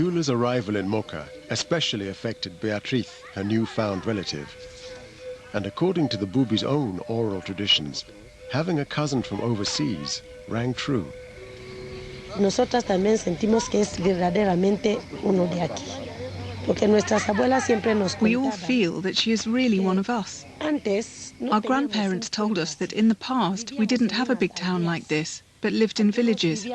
Beulah's arrival in Mocha especially affected Beatriz, her newfound relative. And according to the Bubi's own oral traditions, having a cousin from overseas rang true. Nosotras también sentimos que es verdaderamente uno de aquí. Porque nuestras abuelas siempre nos contaban. We all feel that she is really one of us. Our grandparents told us that in the past we didn't have a big town like this, but lived in villages.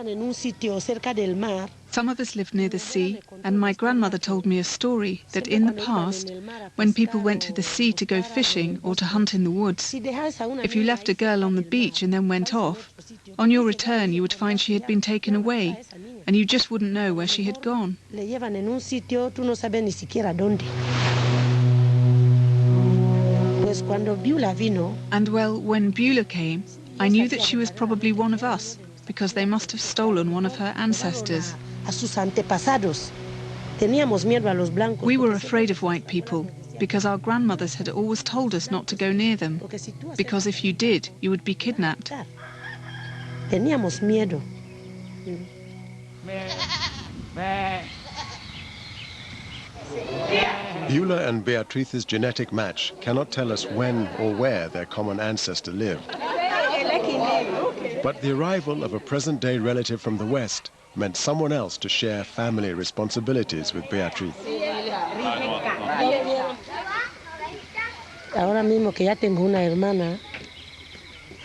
Some of us lived near the sea, and my grandmother told me a story that in the past, when people went to the sea to go fishing or to hunt in the woods, if you left a girl on the beach and then went off, on your return you would find she had been taken away, and you just wouldn't know where she had gone. And well, when Beulah came, I knew that she was probably one of us, because they must have stolen one of her ancestors. We were afraid of white people, because our grandmothers had always told us not to go near them, because if you did, you would be kidnapped. Teníamos miedo. Beulah and Beatriz's genetic match cannot tell us when or where their common ancestor lived. But the arrival of a present-day relative from the West meant someone else to share family responsibilities with Beatriz. Ahora mismo que ya tengo una hermana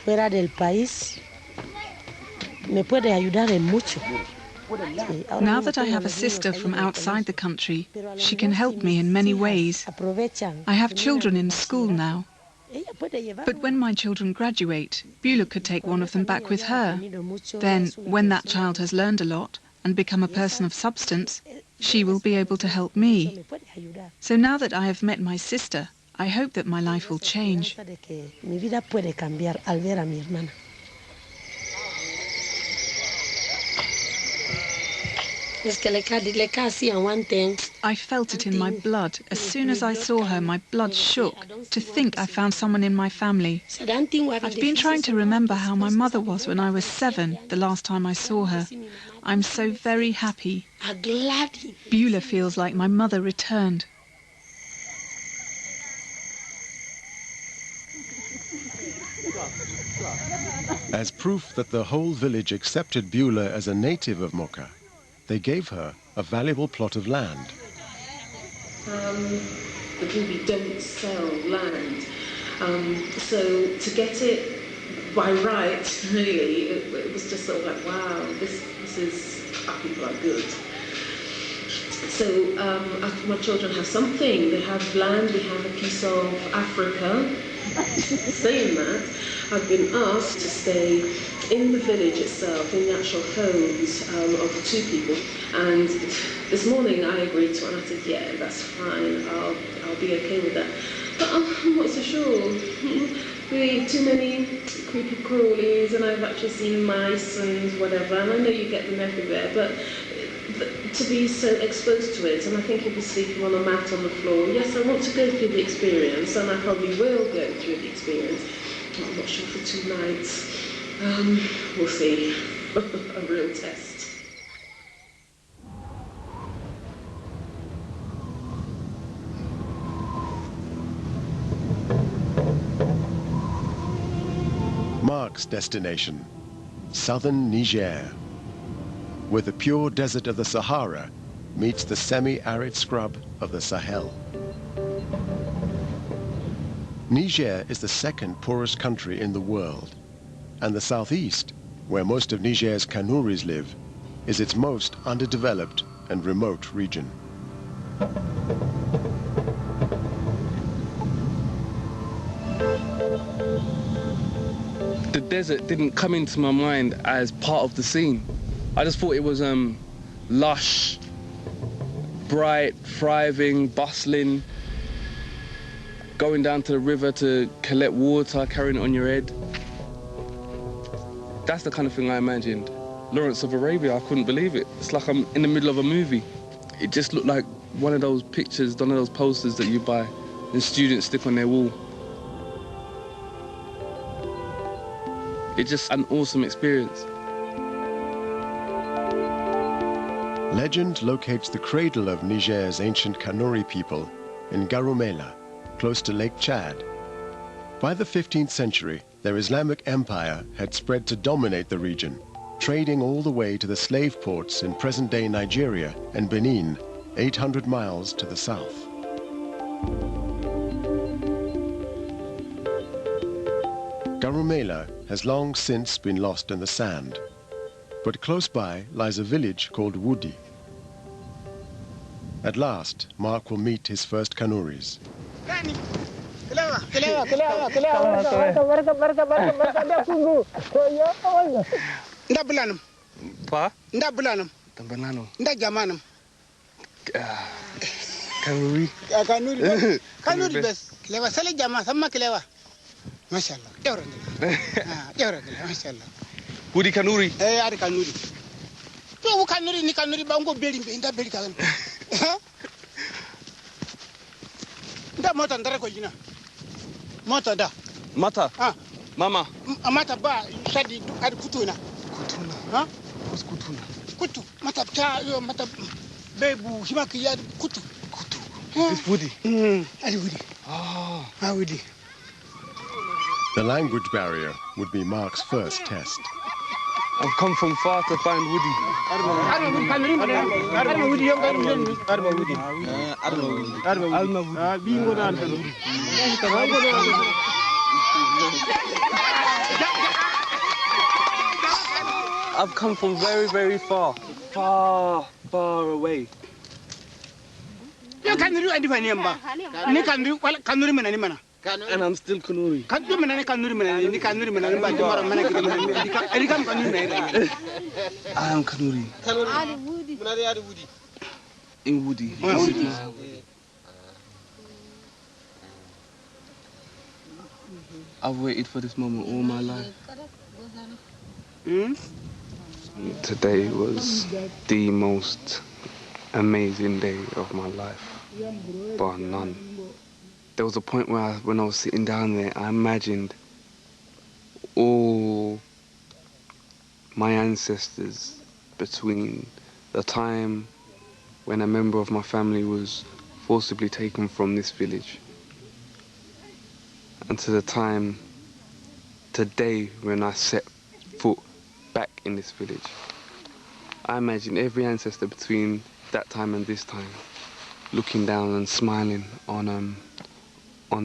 fuera del país, me puede ayudar en mucho. Now that I have a sister from outside the country, she can help me in many ways. I have children in school now. But when my children graduate, Beulah could take one of them back with her. Then, when that child has learned a lot and become a person of substance, she will be able to help me. So now that I have met my sister, I hope that my life will change. I felt it in my blood. As soon as I saw her, my blood shook. To think I found someone in my family. I've been trying to remember how my mother was when I was 7, the last time I saw her. I'm so very happy. Beulah feels like my mother returned. As proof that the whole village accepted Beulah as a native of Mocha, they gave her a valuable plot of land. The Bubi don't sell land, so to get it by right, really, it was just sort of like, wow, this is, our people are good. So my children have something. They have land, we have a piece of Africa. Saying that, I've been asked to stay in the village itself, in the actual homes of the two people. And this morning I agreed to it, and I said, yeah, that's fine, I'll be okay with that. But I'm not so sure. Too many creepy crawlies, and I've actually seen mice and whatever, and I know you get them everywhere, but to be so exposed to it, and I think you'll be sleeping on a mat on the floor. Yes, I want to go through the experience, and I probably will go through the experience. I'm not sure for 2 nights. We'll see. A real test. Mark's destination, southern Niger, where the pure desert of the Sahara meets the semi-arid scrub of the Sahel. Niger is the second poorest country in the world, and the southeast, where most of Niger's Kanouris live, is its most underdeveloped and remote region. The desert didn't come into my mind as part of the scene. I just thought it was lush, bright, thriving, bustling, going down to the river to collect water, carrying it on your head. That's the kind of thing I imagined. Lawrence of Arabia, I couldn't believe it. It's like I'm in the middle of a movie. It just looked like one of those pictures, one of those posters that you buy and students stick on their wall. It's just an awesome experience. Legend locates the cradle of Niger's ancient Kanuri people in Garumela, close to Lake Chad. By the 15th century, their Islamic empire had spread to dominate the region, trading all the way to the slave ports in present-day Nigeria and Benin, 800 miles to the south. Garumela has long since been lost in the sand, but close by lies a village called Woody. At last, Mark will meet his first Kanuris. Kanuri bes lewa sale jama sama klewa mashallah jawra mashallah Woody Kanuri ari Kanuri to Kanuri ni Kanuri bango beli nda beli kan nda mota ndara ko jina mota da Mata mama mata ba shadi ari kutuna ha what's kutuna kutu mata ta yo mata bebu himaki ya kutu This Woody. Ari Woody. Oh, Woody. The language barrier would be Mark's first test. I've come from far to find Woody. I've come from very, very far. Far away. And I'm still Kanuri. I am Kanuri. In Woody. I've waited for this moment all my life. Today was the most amazing day of my life, bar none. There was a point where when I was sitting down there, I imagined all my ancestors between the time when a member of my family was forcibly taken from this village and to the time today when I set foot back in this village. I imagine every ancestor between that time and this time looking down and smiling on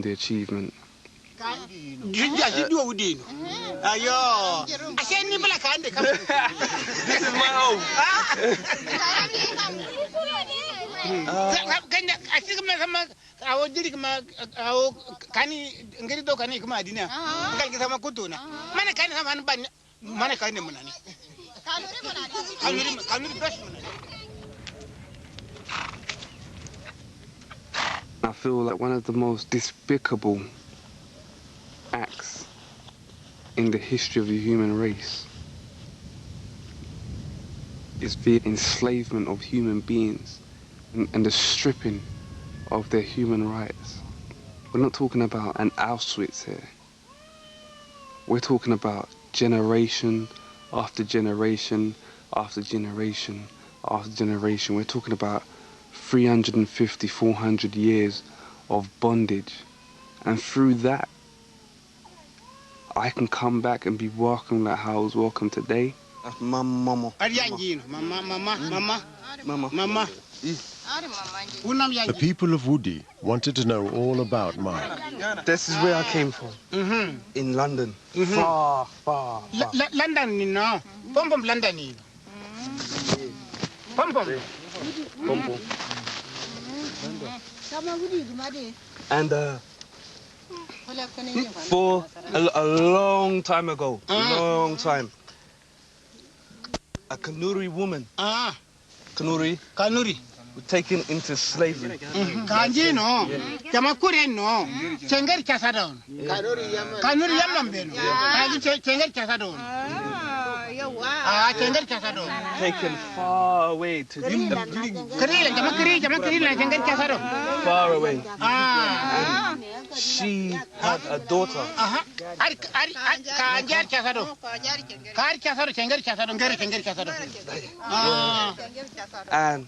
the achievement. This is my home. I feel like one of the most despicable acts in the history of the human race is the enslavement of human beings and the stripping of their human rights. We're not talking about an Auschwitz here. We're talking about generation after generation after generation after generation. We're talking about 350, 400 years of bondage. And through that, I can come back and be welcome like how I was welcome today. That's Mama. The people of Woody wanted to know all about Mark. This is where I came from. In London. Far. London, no. Pom London. Pom. And for a long time ago, a Kanuri woman, Kanuri, were taken into slavery. Kanji no, Jamakure no, Chenger Casadon. Kanuri Yamambeno, Chenger Casadon. Chenger Casadon. Taken far away to Jamakiri, Chenger Casadon. Far away. she had a daughter. And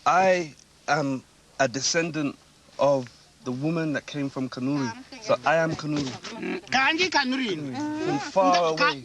I am a descendant of the woman that came from Kanuri. So I am Kanuri. From far away.